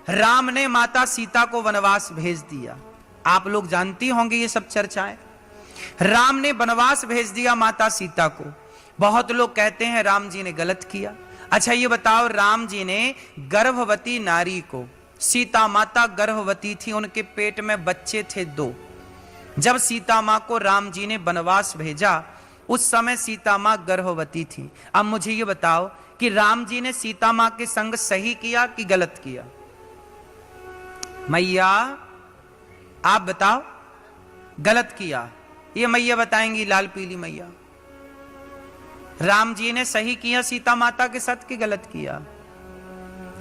राम ने माता सीता को वनवास भेज दिया। आप लोग जानती होंगे ये सब चर्चाएं। राम ने वनवास भेज दिया माता सीता को। बहुत लोग कहते हैं राम जी ने गलत किया। अच्छा ये बताओ, राम जी ने गर्भवती नारी को, सीता माता गर्भवती थी, उनके पेट में बच्चे थे 2। जब सीता मां को राम जी ने वनवास भेजा उस समय सीता मां गर्भवती थी। अब मुझे ये बताओ कि राम जी ने सीता मां के संग सही किया कि गलत किया? मैया आप बताओ। गलत किया। ये मैया बताएंगी, लाल पीली मैया। राम जी ने सही किया सीता माता के साथ कि गलत किया?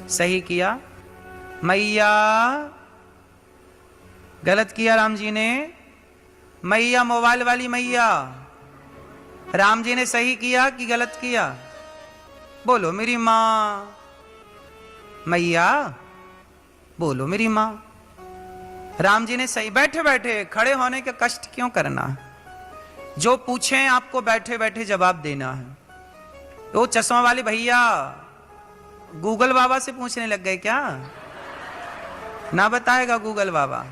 सही किया। मैया गलत किया राम जी ने। मैया मोबाइल वाली मैया, राम जी ने सही किया कि गलत किया? बोलो मेरी मां। मैया बोलो मेरी मां। राम जी ने सही। बैठे बैठे खड़े होने का कष्ट क्यों करना? जो पूछें आपको बैठे बैठे जवाब देना है। तो चश्मा वाले भैया गूगल बाबा से पूछने लग गए क्या? ना बताएगा गूगल बाबा।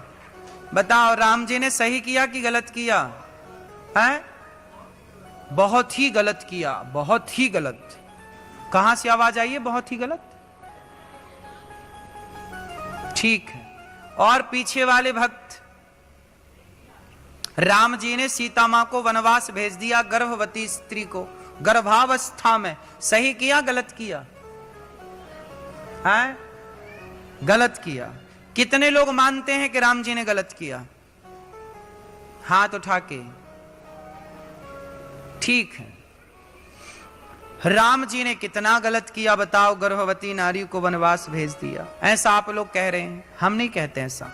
बताओ राम जी ने सही किया कि गलत किया? है बहुत ही गलत किया, बहुत ही गलत। कहां से आवाज आई है बहुत ही गलत? ठीक है। और पीछे वाले भक्त, राम जी ने सीता मां को वनवास भेज दिया, गर्भवती स्त्री को, गर्भावस्था में। सही किया गलत किया? है गलत किया। कितने लोग मानते हैं कि राम जी ने गलत किया? हाथ उठा के। ठीक है। राम जी ने कितना गलत किया बताओ? गर्भवती नारी को वनवास भेज दिया। ऐसा आप लोग कह रहे हैं, हम नहीं कहते ऐसा।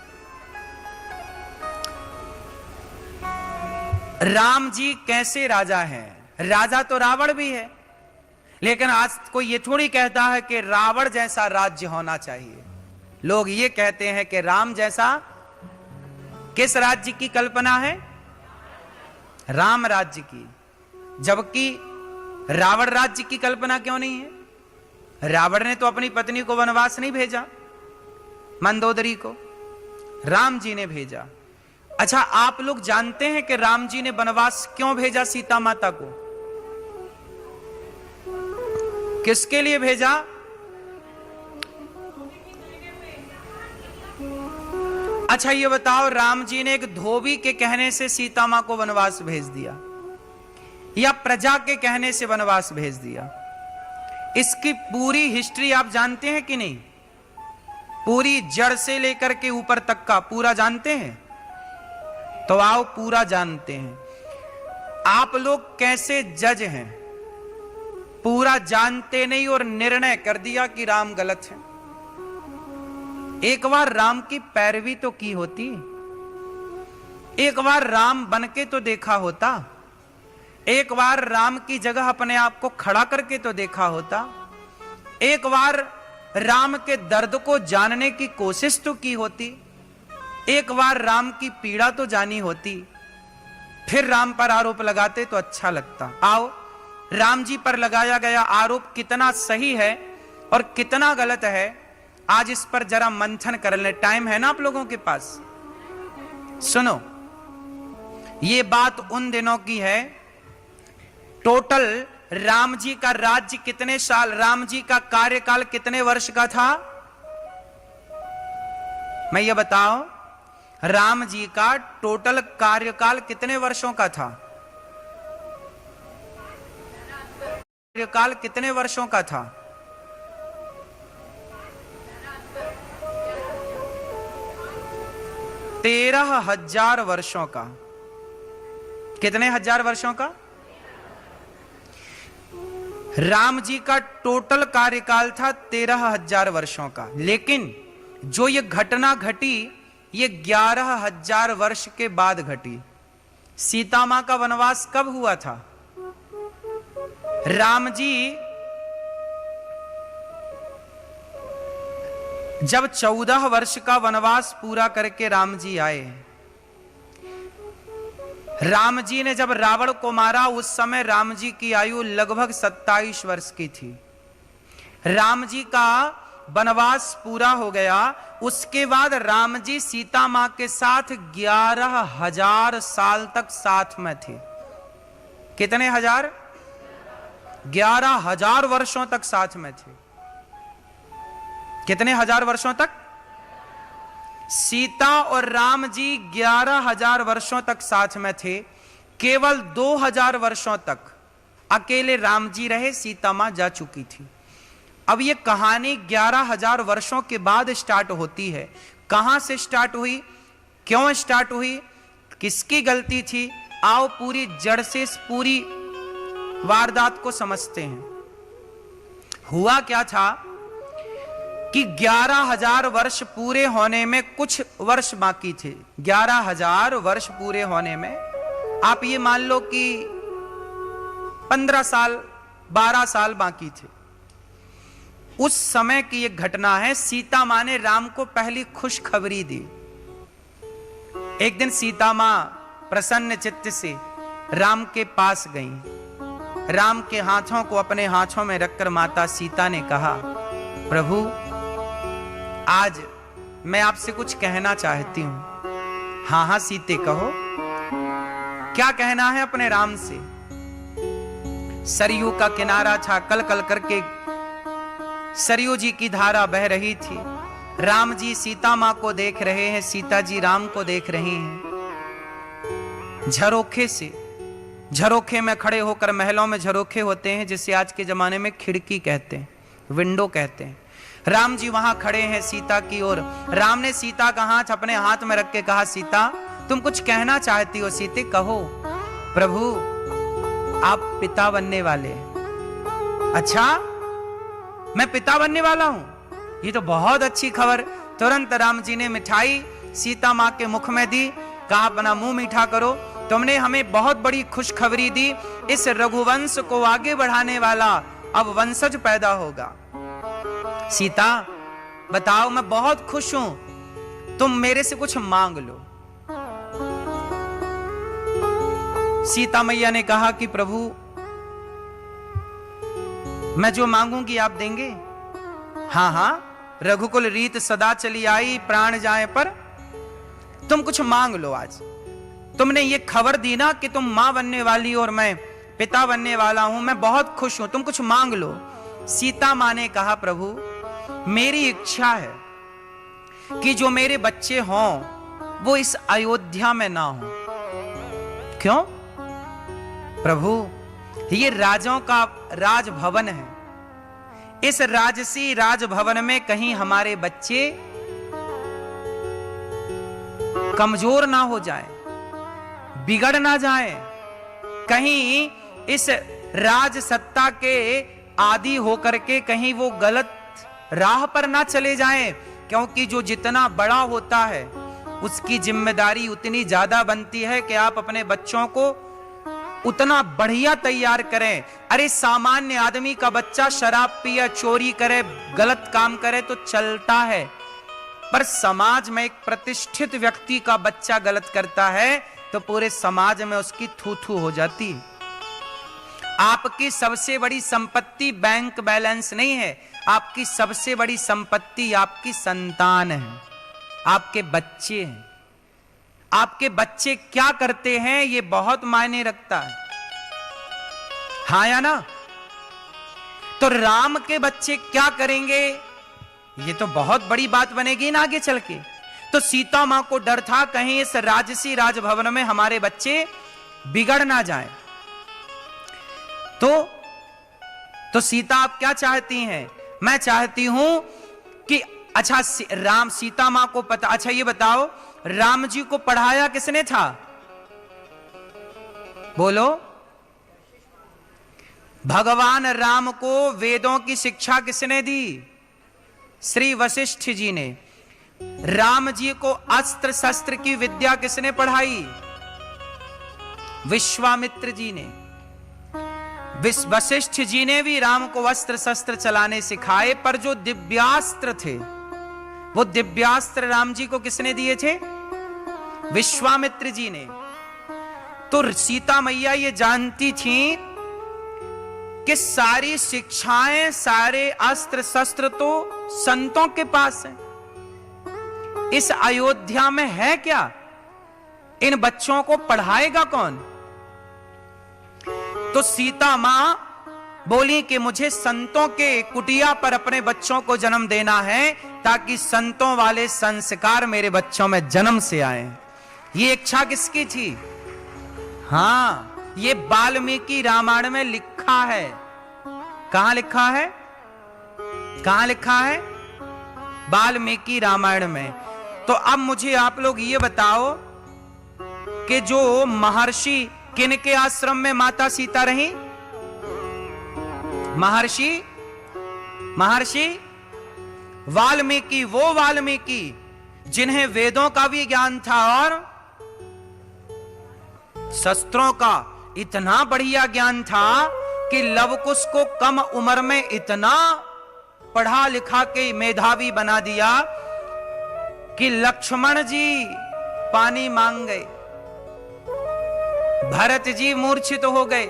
राम जी कैसे राजा हैं? राजा तो रावण भी है, लेकिन आज कोई ये थोड़ी कहता है कि रावण जैसा राज्य होना चाहिए। लोग ये कहते हैं कि राम जैसा। किस राज्य की कल्पना है? राम राज्य की। जबकि रावण राज्य की कल्पना क्यों नहीं है? रावण ने तो अपनी पत्नी को वनवास नहीं भेजा, मंदोदरी को, राम जी ने भेजा। अच्छा आप लोग जानते हैं कि राम जी ने वनवास क्यों भेजा सीता माता को? किसके लिए भेजा? अच्छा ये बताओ, राम जी ने एक धोबी के कहने से सीता मां को वनवास भेज दिया या प्रजा के कहने से वनवास भेज दिया? इसकी पूरी हिस्ट्री आप जानते हैं कि नहीं? पूरी जड़ से लेकर के ऊपर तक का पूरा जानते हैं? तो आओ पूरा जानते हैं। आप लोग कैसे जज हैं? पूरा जानते नहीं और निर्णय कर दिया कि राम गलत है। एक बार राम की पैरवी तो की होती, एक बार राम बनके तो देखा होता, एक बार राम की जगह अपने आप को खड़ा करके तो देखा होता, एक बार राम के दर्द को जानने की कोशिश तो की होती, एक बार राम की पीड़ा तो जानी होती, फिर राम पर आरोप लगाते तो अच्छा लगता। आओ राम जी पर लगाया गया आरोप कितना सही है और कितना गलत है, आज इस पर जरा मंथन कर ले। टाइम है ना आप लोगों के पास? सुनो, ये बात उन दिनों की है। टोटल राम जी का राज्य कितने साल, राम जी का कार्यकाल कितने वर्ष का था? मैं ये बताओ, राम जी का टोटल कार्यकाल कितने वर्षों का था? कार्यकाल कितने वर्षों का था? 13,000 वर्षों का। कितने हजार वर्षों का? राम जी का टोटल कार्यकाल था 13,000 वर्षों का। लेकिन जो ये घटना घटी ये 11,000 वर्ष के बाद घटी। सीता मां का वनवास कब हुआ था? राम जी जब 14 वर्ष का वनवास पूरा करके राम जी आए, राम जी ने जब रावण को मारा उस समय राम जी की आयु लगभग 27 वर्ष की थी। राम जी का वनवास पूरा हो गया, उसके बाद राम जी सीता मां के साथ 11,000 साल तक साथ में थे। कितने हजार? 11,000 वर्षों तक साथ में थे। कितने हजार वर्षों तक? सीता और राम जी 11,000 वर्षों तक साथ में थे। केवल 2,000 वर्षों तक अकेले राम जी रहे, सीता मां जा चुकी थी। अब ये कहानी 11,000 वर्षों के बाद स्टार्ट होती है। कहां से स्टार्ट हुई, क्यों स्टार्ट हुई, किसकी गलती थी, आओ पूरी जड़ से इस पूरी वारदात को समझते हैं। हुआ क्या था कि 11,000 वर्ष पूरे होने में कुछ वर्ष बाकी थे। 11,000 वर्ष पूरे होने में आप ये मान लो कि 15 साल 12 साल बाकी थे। उस समय की एक घटना है। सीता मां ने राम को पहली खुशखबरी दी। एक दिन सीता मां प्रसन्न चित्त से राम के पास गई। राम के हाथों को अपने हाथों में रखकर माता सीता ने कहा, प्रभु आज मैं आपसे कुछ कहना चाहती हूं। हाँ हाँ सीते कहो, क्या कहना है अपने राम से। सरयू का किनारा था, कल कल करके सरयू जी की धारा बह रही थी। राम जी सीता मां को देख रहे हैं, सीता जी राम को देख रही हैं। झरोखे से, झरोखे में खड़े होकर, महलों में झरोखे होते हैं जिसे आज के जमाने में खिड़की कहते हैं, विंडो कहते हैं। राम जी वहां खड़े हैं सीता की ओर। राम ने सीता का हाथ अपने हाथ में रख के कहा, सीता तुम कुछ कहना चाहती हो, सीते कहो। प्रभु आप पिता बनने वाले हैं। अच्छा मैं पिता बनने वाला हूं, ये तो बहुत अच्छी खबर। तुरंत राम जी ने मिठाई सीता मां के मुख में दी, कहा अपना मुंह मीठा करो, तुमने हमें बहुत बड़ी खुशखबरी दी। इस रघुवंश को आगे बढ़ाने वाला अब वंशज पैदा होगा। सीता बताओ, मैं बहुत खुश हूं, तुम मेरे से कुछ मांग लो। सीता मैया ने कहा कि प्रभु मैं जो मांगूंगी आप देंगे। हाँ हाँ, रघुकुल रीत सदा चली आई, प्राण जाए पर तुम कुछ मांग लो। आज तुमने ये खबर दी ना कि तुम मां बनने वाली और मैं पिता बनने वाला हूं, मैं बहुत खुश हूं, तुम कुछ मांग लो। सीता मां ने कहा, प्रभु मेरी इच्छा है कि जो मेरे बच्चे हों वो इस अयोध्या में ना हो। क्यों? प्रभु ये राजाओं का राजभवन है, इस राजसी राजभवन में कहीं हमारे बच्चे कमजोर ना हो जाए, बिगड़ ना जाए, कहीं इस राज सत्ता के आदि होकर के कहीं वो गलत राह पर ना चले जाएं। क्योंकि जो जितना बड़ा होता है उसकी जिम्मेदारी उतनी ज्यादा बनती है कि आप अपने बच्चों को उतना बढ़िया तैयार करें। अरे सामान्य आदमी का बच्चा शराब पिए, चोरी करे, गलत काम करे तो चलता है, पर समाज में एक प्रतिष्ठित व्यक्ति का बच्चा गलत करता है तो पूरे समाज में उसकी थू थू हो जाती है। आपकी सबसे बड़ी संपत्ति बैंक बैलेंस नहीं है, आपकी सबसे बड़ी संपत्ति आपकी संतान है, आपके बच्चे हैं। आपके बच्चे क्या करते हैं ये बहुत मायने रखता है, हाँ या ना। तो राम के बच्चे क्या करेंगे ये तो बहुत बड़ी बात बनेगी ना आगे चल के। तो सीता मां को डर था कहीं इस राजसी राजभवन में हमारे बच्चे बिगड़ ना जाएं। तो सीता आप क्या चाहती हैं? मैं चाहती हूं कि अच्छा राम सीता मां को पता, अच्छा ये बताओ राम जी को पढ़ाया किसने था? बोलो। भगवान राम को वेदों की शिक्षा किसने दी? श्री वशिष्ठ जी ने। राम जी को अस्त्र शस्त्र की विद्या किसने पढ़ाई? विश्वामित्र जी ने। वशिष्ठ जी ने भी राम को अस्त्र शस्त्र चलाने सिखाए, पर जो दिव्यास्त्र थे वो दिव्यास्त्र राम जी को किसने दिए थे? विश्वामित्र जी ने। तो सीता मैया ये जानती थी कि सारी शिक्षाएं, सारे अस्त्र शस्त्र तो संतों के पास है। इस अयोध्या में है क्या? इन बच्चों को पढ़ाएगा कौन? तो सीता मां बोली कि मुझे संतों के कुटिया पर अपने बच्चों को जन्म देना है, ताकि संतों वाले संस्कार मेरे बच्चों में जन्म से आए। ये इच्छा किसकी थी? हां, ये वाल्मीकि रामायण में लिखा है। कहां लिखा है? कहां लिखा है? वाल्मीकि रामायण में। तो अब मुझे आप लोग ये बताओ कि जो महर्षि किन के आश्रम में माता सीता रही? महर्षि वाल्मीकि, वो वाल्मीकि जिन्हें वेदों का भी ज्ञान था और शस्त्रों का इतना बढ़िया ज्ञान था कि लवकुश को कम उम्र में इतना पढ़ा लिखा के मेधावी बना दिया कि लक्ष्मण जी पानी मांग गए, भरत जी मूर्छित हो गए।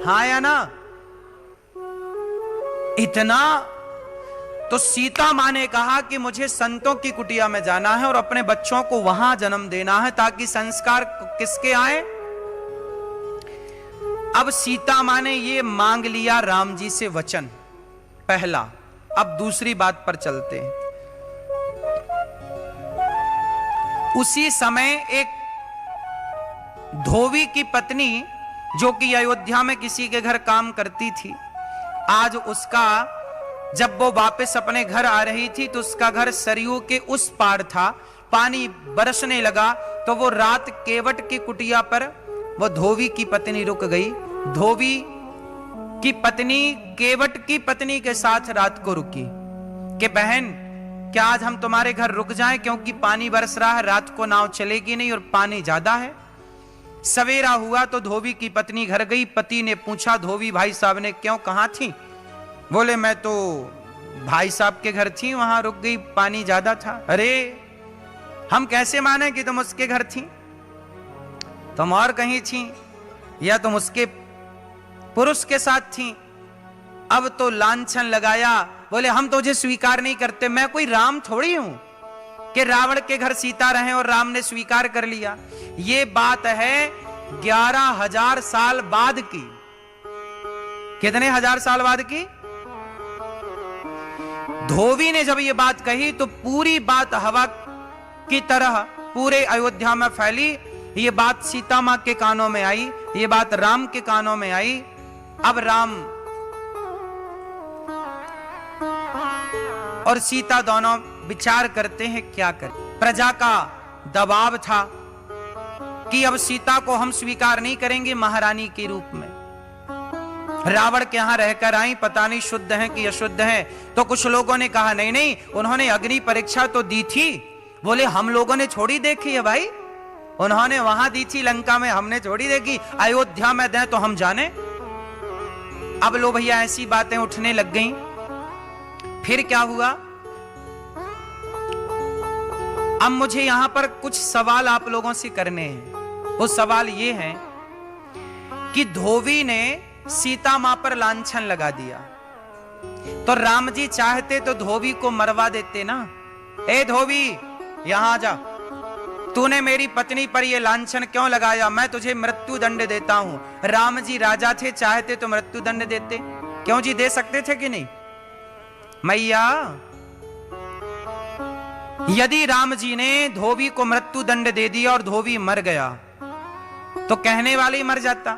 हाँ या ना? इतना। तो सीता मां ने कहा कि मुझे संतों की कुटिया में जाना है और अपने बच्चों को वहां जन्म देना है, ताकि संस्कार किसके आए? अब सीता मां ने ये मांग लिया राम जी से वचन, पहला। अब दूसरी बात पर चलते हैं। उसी समय एक धोबी की पत्नी, जो कि अयोध्या में किसी के घर काम करती थी, आज उसका, जब वो वापस अपने घर आ रही थी तो उसका घर सरयू के उस पार था। पानी बरसने लगा तो वो रात केवट की कुटिया पर वो धोबी की पत्नी रुक गई। धोबी की पत्नी केवट की पत्नी के साथ रात को रुकी कि बहन, क्या आज हम तुम्हारे घर रुक जाएं, क्योंकि पानी बरस रहा है, रात को नाव चलेगी नहीं और पानी ज्यादा है। सवेरा हुआ तो धोबी की पत्नी घर गई। पति ने पूछा धोबी भाई साहब ने, क्यों, कहां थी? बोले मैं तो भाई साहब के घर थी, वहां रुक गई, पानी ज्यादा था। अरे हम कैसे माने कि तुम उसके घर थी? तुम और कहीं थी, या तुम उसके पुरुष के साथ थी। अब तो लांछन लगाया। बोले हम तुझे स्वीकार नहीं करते। मैं कोई राम थोड़ी हूं कि रावण के घर सीता रहे और राम ने स्वीकार कर लिया। ये बात है 11,000 साल बाद की। कितने हजार साल बाद की? धोबी ने जब ये बात कही तो पूरी बात हवा की तरह पूरे अयोध्या में फैली। ये बात सीता मां के कानों में आई, ये बात राम के कानों में आई। अब राम और सीता दोनों विचार करते हैं क्या करें। प्रजा का दबाव था कि अब सीता को हम स्वीकार नहीं करेंगे महारानी के रूप में। रावण के यहां रहकर आई, पता नहीं शुद्ध है कि अशुद्ध है। तो कुछ लोगों ने कहा नहीं नहीं, उन्होंने अग्नि परीक्षा तो दी थी। बोले हम लोगों ने छोड़ी देखी है भाई, उन्होंने वहां दी थी लंका में, हमने छोड़ी देखी। अयोध्या में दें तो हम जाने। अब लो भैया ऐसी बातें उठने लग गई। फिर क्या हुआ? अब मुझे यहां पर कुछ सवाल आप लोगों से करने हैं। वो सवाल ये है कि धोबी ने सीता मां पर लांछन लगा दिया, तो राम जी चाहते तो धोबी को मरवा देते ना। ए धोबी यहां जा, तूने मेरी पत्नी पर यह लांछन क्यों लगाया? मैं तुझे मृत्यु दंड देता हूं। राम जी राजा थे, चाहते तो मृत्यु दंड देते। क्यों जी, दे सकते थे कि नहीं? मैया, यदि राम जी ने धोबी को मृत्यु दंड दे दिया और धोबी मर गया तो कहने वाला ही मर जाता।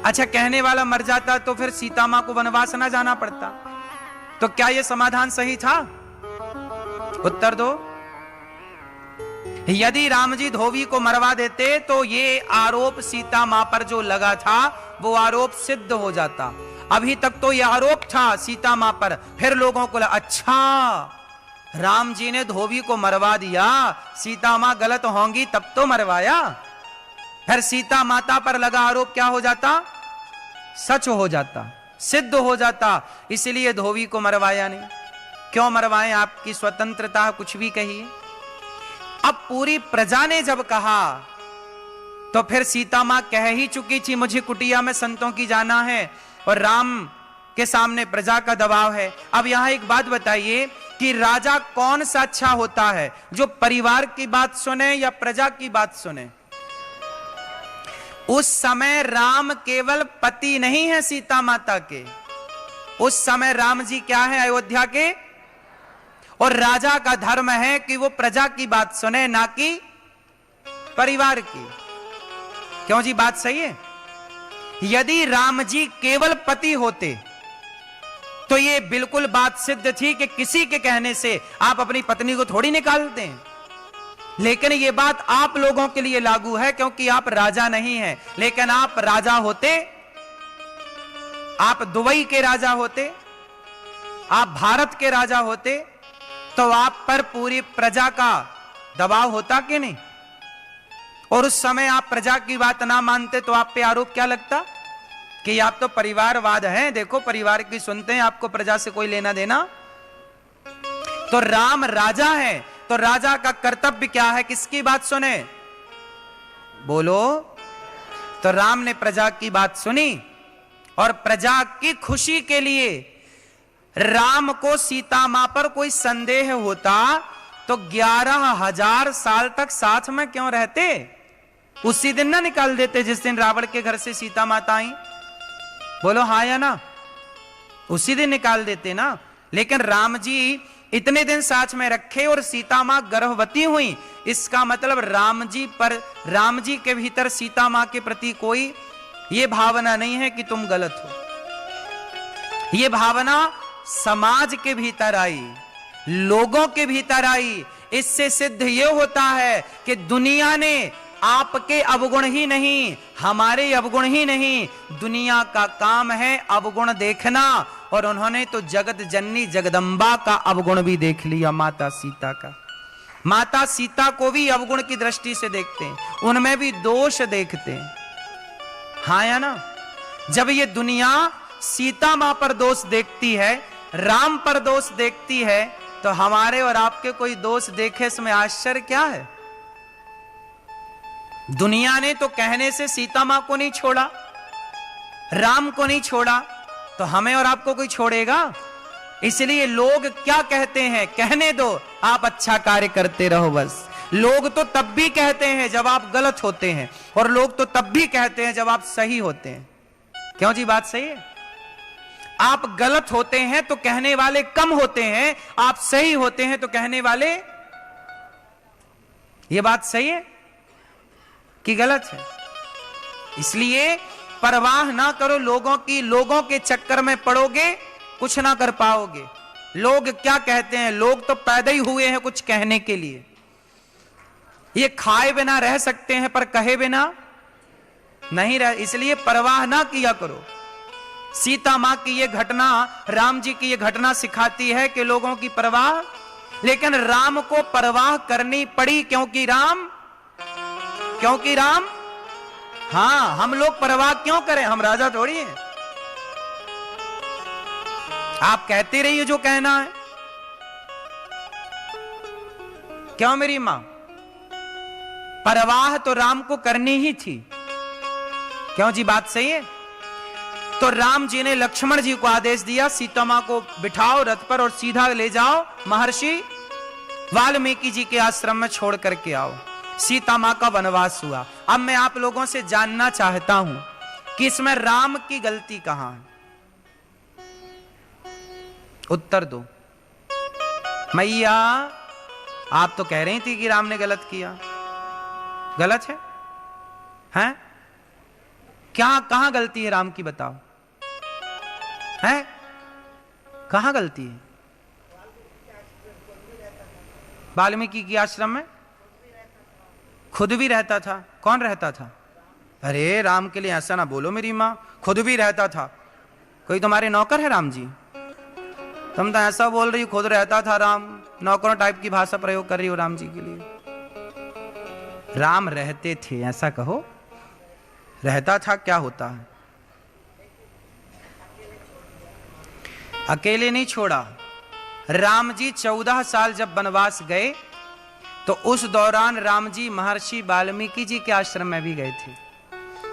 अच्छा, कहने वाला मर जाता तो फिर सीता मां को वनवास ना जाना पड़ता। तो क्या यह समाधान सही था? उत्तर दो। यदि राम जी धोबी को मरवा देते तो ये आरोप सीता मां पर जो लगा था वो आरोप सिद्ध हो जाता। अभी तक तो यह आरोप था सीता मां पर। फिर लोगों को लगा अच्छा राम जी ने धोबी को मरवा दिया, सीता मां गलत होंगी तब तो मरवाया। फिर सीता माता पर लगा आरोप क्या हो जाता? सच हो जाता, सिद्ध हो जाता। इसलिए धोबी को मरवाया नहीं। क्यों मरवाएं? आपकी स्वतंत्रता, कुछ भी कहिए। अब पूरी प्रजा ने जब कहा तो फिर सीता मां कह ही चुकी थी मुझे कुटिया में संतों की जाना है, और राम के सामने प्रजा का दबाव है। अब यहां एक बात बताइए कि राजा कौन सा अच्छा होता है, जो परिवार की बात सुने या प्रजा की बात सुने? उस समय राम केवल पति नहीं है सीता माता के, उस समय राम जी क्या है? अयोध्या के। और राजा का धर्म है कि वो प्रजा की बात सुने, ना कि परिवार की। क्यों जी, बात सही है? यदि राम जी केवल पति होते तो ये बिल्कुल बात सिद्ध थी कि किसी के कहने से आप अपनी पत्नी को थोड़ी निकालते हैं। लेकिन ये बात आप लोगों के लिए लागू है क्योंकि आप राजा नहीं हैं। लेकिन आप राजा होते, आप दुबई के राजा होते, आप भारत के राजा होते, तो आप पर पूरी प्रजा का दबाव होता कि नहीं? और उस समय आप प्रजा की बात ना मानते तो आप पे आरोप क्या लगता कि आप तो परिवारवाद हैं, देखो परिवार की सुनते हैं, आपको प्रजा से कोई लेना देना। तो राम राजा है, तो राजा का कर्तव्य क्या है? किसकी बात सुने? बोलो। तो राम ने प्रजा की बात सुनी और प्रजा की खुशी के लिए राम को सीता मां पर कोई संदेह होता तो 11,000 साल तक साथ में क्यों रहते? उसी दिन ना निकाल देते जिस दिन रावण के घर से सीता माता आई? बोलो हाँ या ना? उसी दिन निकाल देते ना। लेकिन राम जी इतने दिन साथ में रखे और सीता मां गर्भवती हुई, इसका मतलब राम जी के भीतर सीता मां के प्रति कोई ये भावना नहीं है कि तुम गलत हो। ये भावना समाज के भीतर आई, लोगों के भीतर आई। इससे सिद्ध ये होता है कि दुनिया ने आपके अवगुण ही नहीं, हमारे अवगुण ही नहीं, दुनिया का काम है अवगुण देखना। और उन्होंने तो जगत जननी जगदम्बा का अवगुण भी देख लिया, माता सीता का। माता सीता को भी अवगुण की दृष्टि से देखते हैं, उनमें भी दोष देखते हैं। हाँ या ना? जब ये दुनिया सीता मां पर दोष देखती है, राम पर दोष देखती है, तो हमारे और आपके कोई दोष देखे इसमें आश्चर्य क्या है? दुनिया ने तो कहने से सीता मां को नहीं छोड़ा, राम को नहीं छोड़ा, तो हमें और आपको कोई छोड़ेगा? इसलिए लोग क्या कहते हैं कहने दो, आप अच्छा कार्य करते रहो बस। लोग तो तब भी कहते हैं जब आप गलत होते हैं, और लोग तो तब भी कहते हैं जब आप सही होते हैं। क्यों जी, बात सही है? आप गलत होते हैं तो कहने वाले कम होते हैं, आप सही होते हैं तो कहने वाले। यह बात सही है कि गलत है? इसलिए परवाह ना करो लोगों की, लोगों के चक्कर में पड़ोगे कुछ ना कर पाओगे। लोग क्या कहते हैं? लोग तो पैदा ही हुए हैं कुछ कहने के लिए। ये खाए बिना रह सकते हैं पर कहे बिना नहीं रह, इसलिए परवाह ना किया करो। सीता मां की ये घटना, राम जी की ये घटना सिखाती है कि लोगों की परवाह, लेकिन राम को परवाह करनी पड़ी क्योंकि राम हाँ, हम लोग परवाह क्यों करें? हम राजा थोड़ी हैं। आप कहते रहिए जो कहना है। क्यों मेरी मां? परवाह तो राम को करनी ही थी। क्यों जी, बात सही है? तो राम जी ने लक्ष्मण जी को आदेश दिया, सीता मां को बिठाओ रथ पर और सीधा ले जाओ महर्षि वाल्मीकि जी के आश्रम में छोड़ करके आओ। सीता मां का वनवास हुआ। अब मैं आप लोगों से जानना चाहता हूं कि इसमें राम की गलती कहां है? उत्तर दो। मैया, आप तो कह रही थी कि राम ने गलत किया। गलत है? हैं? क्या कहां गलती है राम की, बताओ। हैं? कहां गलती है? वाल्मीकि के आश्रम में खुद भी रहता था। कौन रहता था? अरे राम के लिए ऐसा ना बोलो मेरी मां, खुद भी रहता था। कोई तुम्हारे नौकर है राम जी? तुम तो ऐसा बोल रही हो खुद रहता था राम, नौकरों टाइप की भाषा प्रयोग कर रही हो राम जी के लिए। राम रहते थे ऐसा कहो। रहता था क्या होता है? अकेले नहीं छोड़ा। राम जी 14 साल जब वनवास गए तो उस दौरान राम जी महर्षि वाल्मीकि जी के आश्रम में भी गए थे।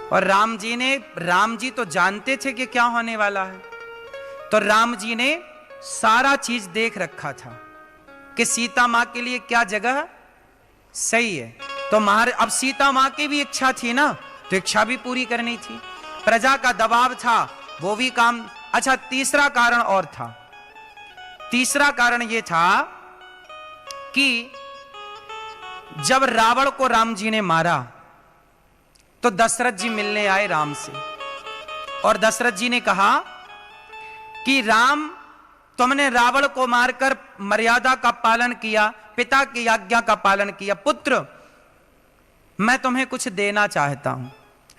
और राम जी तो जानते थे कि क्या होने वाला है। तो राम जी ने सारा चीज देख रखा था कि सीता मां के लिए क्या जगह सही है। तो अब सीता मां की भी इच्छा थी ना, तो इच्छा भी पूरी करनी थी, प्रजा का दबाव था, वो भी काम। अच्छा, तीसरा कारण और था। तीसरा कारण यह था कि जब रावण को राम जी ने मारा तो दशरथ जी मिलने आए राम से, और दशरथ जी ने कहा कि राम, तुमने रावण को मारकर मर्यादा का पालन किया, पिता की आज्ञा का पालन किया। पुत्र, मैं तुम्हें कुछ देना चाहता हूं।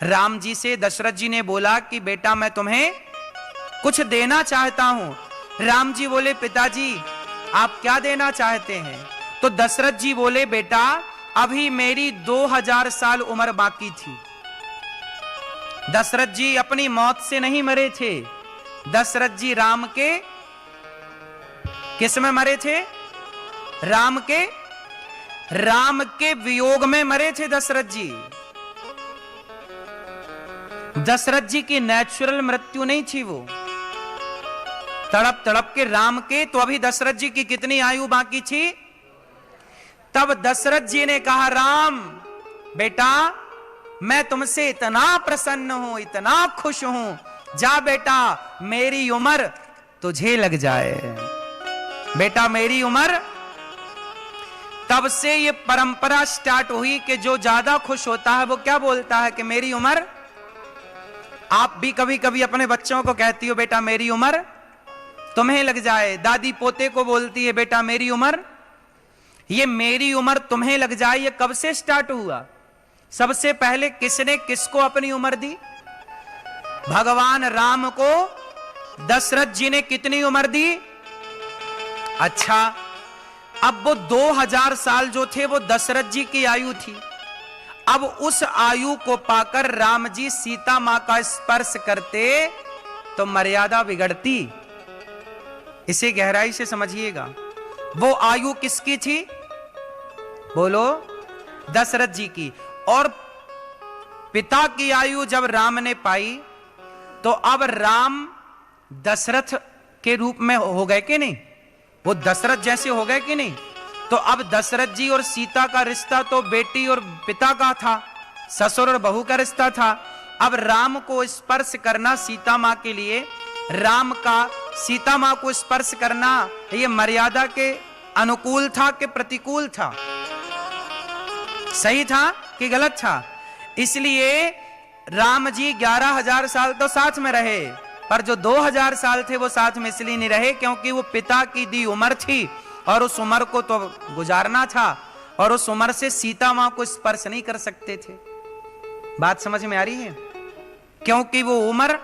राम जी से दशरथ जी ने बोला कि बेटा मैं तुम्हें कुछ देना चाहता हूं। राम जी बोले पिताजी आप क्या देना चाहते हैं? तो दशरथ जी बोले बेटा अभी मेरी 2000 साल उम्र बाकी थी। दशरथ जी अपनी मौत से नहीं मरे थे, दशरथ जी राम के किस में मरे थे? राम के वियोग में मरे थे दशरथ जी। दशरथ जी की नेचुरल मृत्यु नहीं थी, वो तड़प तड़प के राम के। तो अभी दशरथ जी की कितनी आयु बाकी थी? तब दशरथ जी ने कहा राम बेटा मैं तुमसे इतना प्रसन्न हूं, इतना खुश हूं, जा बेटा मेरी उम्र तुझे लग जाए, बेटा मेरी उम्र। तब से ये परंपरा स्टार्ट हुई कि जो ज्यादा खुश होता है वो क्या बोलता है कि मेरी उम्र। आप भी कभी कभी अपने बच्चों को कहती हो बेटा मेरी उम्र तुम्हें लग जाए, दादी पोते को बोलती है बेटा मेरी उम्र, ये मेरी उम्र तुम्हें लग जाए, ये कब से स्टार्ट हुआ? सबसे पहले किसने किसको अपनी उम्र दी? भगवान राम को दशरथ जी ने कितनी उम्र दी? अच्छा, अब वो 2000 साल जो थे वो दशरथ जी की आयु थी। अब उस आयु को पाकर राम जी सीता मां का स्पर्श करते तो मर्यादा बिगड़ती। इसे गहराई से समझिएगा। वो आयु किसकी थी? बोलो, दशरथ जी की। और पिता की आयु जब राम ने पाई तो अब राम दशरथ के रूप में हो गए कि नहीं? वो दशरथ जैसे हो गए कि नहीं? तो अब दशरथ जी और सीता का रिश्ता तो बेटी और पिता का था, ससुर और बहू का रिश्ता था। अब राम को स्पर्श करना सीता मां के लिए, राम का सीता मां को स्पर्श करना ये मर्यादा के अनुकूल था कि प्रतिकूल था? सही था कि गलत था? इसलिए राम जी 11,000 साल तो साथ में रहे, पर जो 2000 साल थे वो साथ में इसलिए नहीं रहे क्योंकि वो पिता की दी उम्र थी और उस उम्र को तो गुजारना था, और उस उम्र से सीता मां को स्पर्श नहीं कर सकते थे। बात समझ में आ रही है? क्योंकि वो उम्र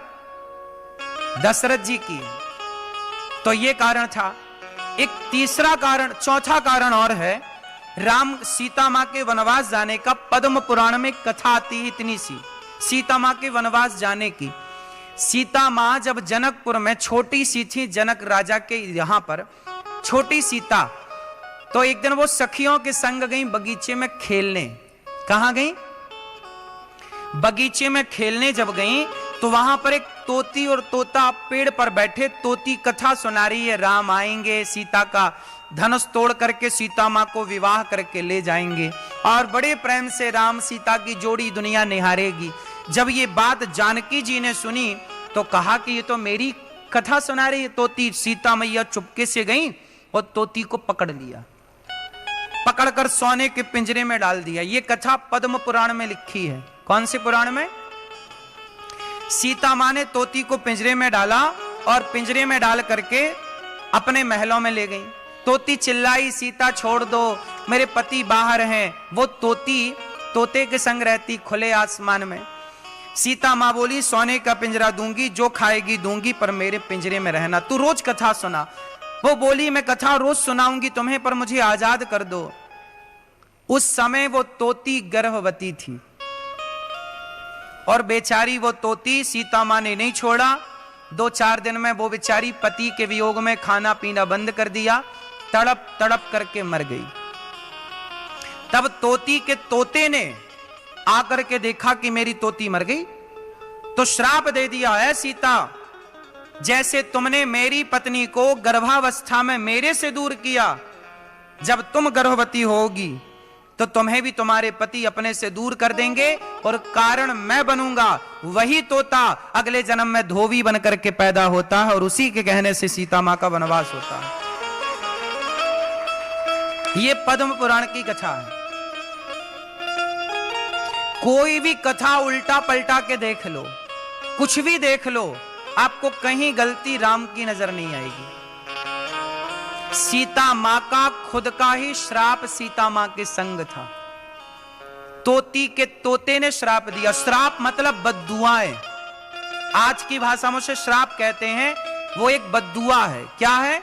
दशरथ जी की। तो ये कारण था। एक तीसरा कारण, चौथा कारण और है। राम सीता मां के वनवास जाने का पद्म पुराण में कथा आती है इतनी सी, सीता मां के वनवास जाने की। सीता मां जब जनकपुर में छोटी सी थी, जनक राजा के यहां पर छोटी सीता, तो एक दिन वो सखियों के संग गई बगीचे में खेलने। कहां गई? बगीचे में खेलने जब गई तो वहां पर एक तोती और तोता पेड़ पर बैठे, तोती कथा सुना रही है, राम आएंगे, सीता का धनुष तोड़ करके सीता मां को विवाह करके ले जाएंगे और बड़े प्रेम से राम सीता की जोड़ी दुनिया निहारेगी। जब ये बात जानकी जी ने सुनी तो कहा कि ये तो मेरी कथा सुना रही है तोती। सीता मैया चुपके से गई और तोती को पकड़ लिया, पकड़कर सोने के पिंजरे में डाल दिया। ये कथा पद्म पुराण में लिखी है। कौन से पुराण में? सीता मां ने तोती को पिंजरे में डाला और पिंजरे में डाल करके अपने महलों में ले गई। तोती चिल्लाई, सीता छोड़ दो, मेरे पति बाहर हैं। वो तोती तोते के संग रहती खुले आसमान में। सीता मां बोली, सोने का पिंजरा दूंगी, जो खाएगी दूंगी, पर मेरे पिंजरे में रहना, तू रोज कथा सुना। वो बोली, मैं कथा रोज सुनाऊंगी तुम्हें, पर मुझे आजाद कर दो। उस समय वो तोती गर्भवती थी और बेचारी वो तोती सीता मां ने नहीं छोड़ा। 2-4 दिन में वो बेचारी पति के वियोग में खाना पीना बंद कर दिया, तड़प तड़प करके मर गई। तब तोती के तोते ने आकर के देखा कि मेरी तोती मर गई, तो श्राप दे दिया, है सीता जैसे तुमने मेरी पत्नी को गर्भावस्था में मेरे से दूर किया, जब तुम गर्भवती होगी तो तुम्हें भी तुम्हारे पति अपने से दूर कर देंगे और कारण मैं बनूंगा। वही तोता अगले जन्म में धोबी बनकर के पैदा होता है और उसी के कहने से सीता मां का वनवास होता है। ये पद्म पुराण की कथा है। कोई भी कथा उल्टा पलटा के देख लो, कुछ भी देख लो, आपको कहीं गलती राम की नजर नहीं आएगी। सीता मां का खुद का ही श्राप सीता मां के संग था। तोती के तोते ने श्राप दिया। श्राप मतलब बद्दुआएं। आज की भाषा में उसे श्राप कहते हैं। वो एक बद्दुआ है। क्या है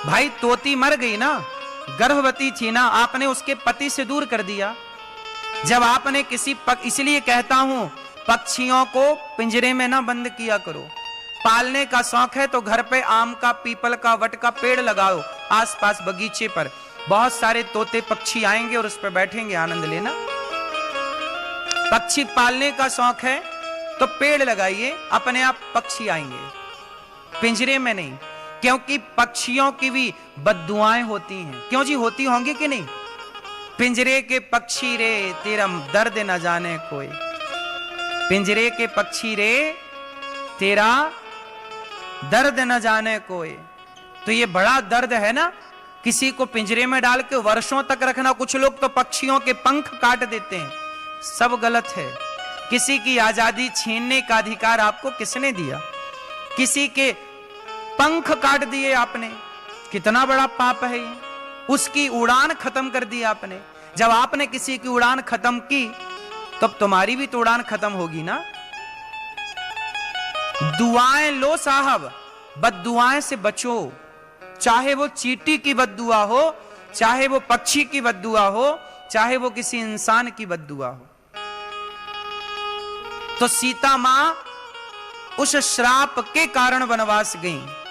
भाई? तोती मर गई ना, गर्भवती थी ना, आपने उसके पति से दूर कर दिया। जब आपने इसलिए कहता हूं पक्षियों को पिंजरे में ना बंद किया करो। पालने का शौक है तो घर पे आम का, पीपल का, वट का पेड़ लगाओ, आसपास बगीचे पर बहुत सारे तोते पक्षी आएंगे और उस पर बैठेंगे, आनंद लेना। पक्षी पालने का शौक है तो पेड़ लगाइए, अपने आप पक्षी आएंगे, पिंजरे में नहीं। क्योंकि पक्षियों की भी बद्दुआएं होती हैं। क्यों जी? होती होंगी कि नहीं? पिंजरे के पक्षी रे तेरा दर्द न जाने कोई, पिंजरे के पक्षी रे तेरा दर्द न जाने कोई। तो ये बड़ा दर्द है ना, किसी को पिंजरे में डाल के वर्षों तक रखना। कुछ लोग तो पक्षियों के पंख काट देते हैं। सब गलत है। किसी की आजादी छीनने का अधिकार आपको किसने दिया? किसी के पंख काट दिए आपने, कितना बड़ा पाप है ये। उसकी उड़ान खत्म कर दी आपने। जब आपने किसी की उड़ान खत्म की तब तुम्हारी भी तो उड़ान खत्म होगी ना। दुआएं लो साहब, बद्दुआएं से बचो। चाहे वो चींटी की बद्दुआ हो, चाहे वो पक्षी की बद्दुआ हो, चाहे वो किसी इंसान की बद्दुआ हो। तो सीता मां उस श्राप के कारण वनवास गई।